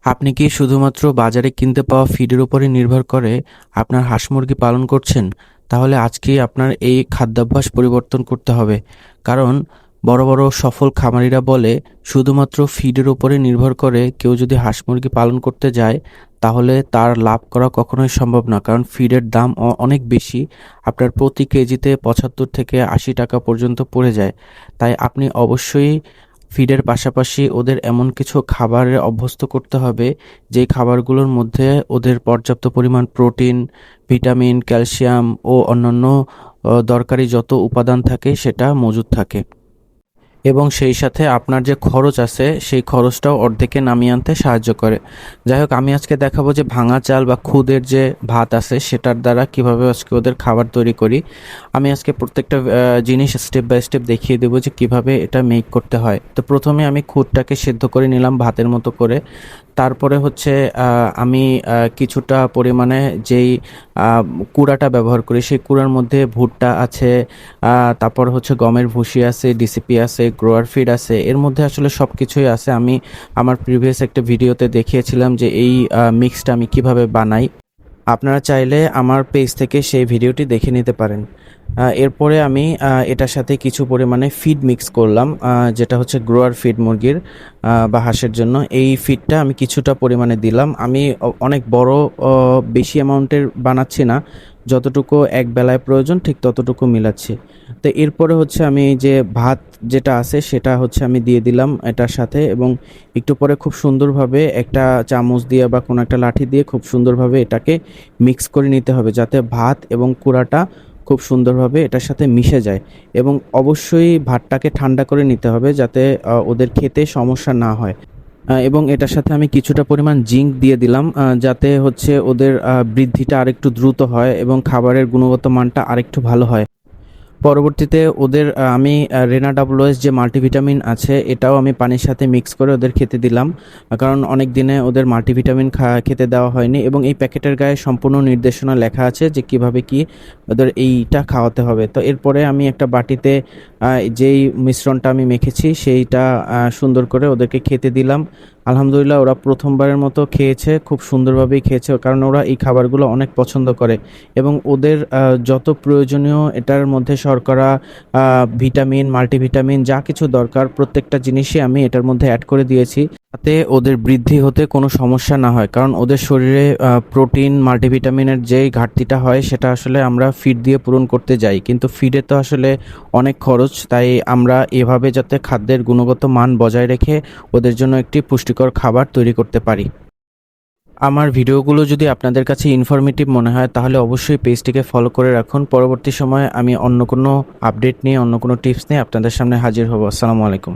আপনি কি শুধুমাত্র বাজারে কিনতে পাওয়া ফিডের উপরে নির্ভর করে আপনার হাঁস মুরগি পালন করছেন? তাহলে আজকেই আপনার এই খাদ্যাভ্যাস পরিবর্তন করতে হবে। কারণ বড় বড় সফল খামারিরা বলে শুধুমাত্র ফিডের উপরে নির্ভর করে কেউ যদি হাঁস মুরগি পালন করতে যায় তাহলে তার লাভ করা কখনোই সম্ভব না। কারণ ফিডের দাম অনেক বেশি। আপনার প্রতি কেজিতে ৭৫ থেকে ৮০ টাকা পর্যন্ত পড়ে যায়। তাই আপনি অবশ্যই ফিডের পাশাপাশি ওদের এমন কিছু খাবারে অভ্যস্ত করতে হবে যেই খাবারগুলোর মধ্যে ওদের পর্যাপ্ত পরিমাণ প্রোটিন, ভিটামিন, ক্যালসিয়াম ও অন্যান্য দরকারি যত উপাদান থাকে সেটা মজুদ থাকে। এবং সেই সাথে আপনার যে খরচ আছে সেই খরচটাও অর্ধেকে নামিয়ে আনতে সাহায্য করে। যাই হোক, আমি আজকে দেখাবো যে ভাঙা চাল বা খুদের যে ভাত আছে সেটার দ্বারা কিভাবে আজকে ওদের খাবার তৈরি করি। আমি আজকে প্রত্যেকটা জিনিস স্টেপ বাই স্টেপ দেখিয়ে দেবো যে কিভাবে এটা মেক করতে হয়। তো প্রথমে আমি খুদটাকে সেদ্ধ করে নিলাম ভাতের মতো করে। তারপরে হচ্ছে আমি কিছুটা পরিমাণে যেই কুড়াটা ব্যবহার করি সেই কুড়ার মধ্যে ভুট্টা আছে, তারপর হচ্ছে গমের ভুসি আছে, ডিসিপি আছে, গ্রোয়ার ফিড আছে। এর মধ্যে আসলে সব কিছুই আছে। আমি আমার প্রিভিয়াস একটা ভিডিওতে দেখিয়েছিলাম যে এই মিক্সটা আমি কিভাবে বানাই। আপনারা চাইলে আমার পেজ থেকে সেই ভিডিওটি দেখে নিতে পারেন। এরপরে আমি এটার সাথে কিছু পরিমাণে ফিড মিক্স করলাম, যেটা হচ্ছে গ্রোয়ার ফিড মুরগির বা হাঁসের জন্য। এই ফিডটা আমি কিছুটা পরিমাণে দিলাম। আমি অনেক বড় বেশি অ্যামাউন্টের বানাচ্ছি না, যতটুকু এক বেলায় প্রয়োজন ঠিক ততটুকু মিলাচ্ছি। তো এরপরে হচ্ছে আমি এই যে ভাত যেটা আছে সেটা হচ্ছে আমি দিয়ে দিলাম এটার সাথে, এবং একটু পরে খুব সুন্দরভাবে একটা চামচ দিয়ে বা কোনো একটা লাঠি দিয়ে খুব সুন্দরভাবে এটাকে মিক্স করে নিতে হবে যাতে ভাত এবং কুড়াটা খুব সুন্দরভাবে এটার সাথে মিশে যায়। এবং অবশ্যই ভাতটাকে ঠান্ডা করে নিতে হবে যাতে ওদের খেতে সমস্যা না হয়। এবং এটার সাথে আমি কিছুটা পরিমাণ জিঙ্ক দিয়ে দিলাম, যাতে হচ্ছে ওদের বৃদ্ধিটা আরেকটু দ্রুত হয় এবং খাবারের গুণগত মানটা আরেকটু ভালো হয়। পরবর্তীতে ওদের আমি রেনা ডাব্লুএস যে মাল্টিভিটামিন আছে এটাও আমি পানির সাথে মিক্স করে ওদের খেতে দিলাম। কারণ অনেক দিনে ওদের মাল্টিভিটামিন খেতে দেওয়া হয়নি, এবং এই প্যাকেটের গায়ে সম্পূর্ণ নির্দেশনা লেখা আছে যে কিভাবে কি ওদের এইটা খাওয়াতে হবে। তো এরপরে আমি একটা বাটিতে যেই মিশ্রণটা আমি মেখেছি সেইটা সুন্দর করে ওদেরকে খেতে দিলাম। আলহামদুলিল্লাহ, ওরা প্রথমবারের মতো খেয়েছে, খুব সুন্দরভাবেই খেয়েছে, কারণ ওরা এই খাবারগুলো অনেক পছন্দ করে। এবং ওদের যত প্রয়োজনীয় এটার মধ্যে শর্করা, ভিটামিন, মাল্টিভিটামিন যা কিছু দরকার প্রত্যেকটা জিনিসই আমি এটার মধ্যে অ্যাড করে দিয়েছি, যাতে ওদের বৃদ্ধি হতে কোনো সমস্যা না হয়। কারণ ওদের শরীরে প্রোটিন, মাল্টিভিটামিনের যেই ঘাটতিটা হয় সেটা আসলে আমরা ফিড দিয়ে পূরণ করতে যাই, কিন্তু ফিডে তো আসলে অনেক খরচ। তাই আমরা এভাবে যাতে খাদ্যের গুণগত মান বজায় রেখে ওদের জন্য একটি পুষ্টিকর খাবার তৈরি করতে পারি। আমার ভিডিওগুলো যদি আপনাদের কাছে ইনফরমেটিভ মনে হয় তাহলে অবশ্যই পেজটিকে ফলো করে রাখুন। পরবর্তী সময়ে আমি অন্য কোনো আপডেট নিয়ে, অন্য কোনো টিপস নিয়ে আপনাদের সামনে হাজির হব। আসসালামু আলাইকুম।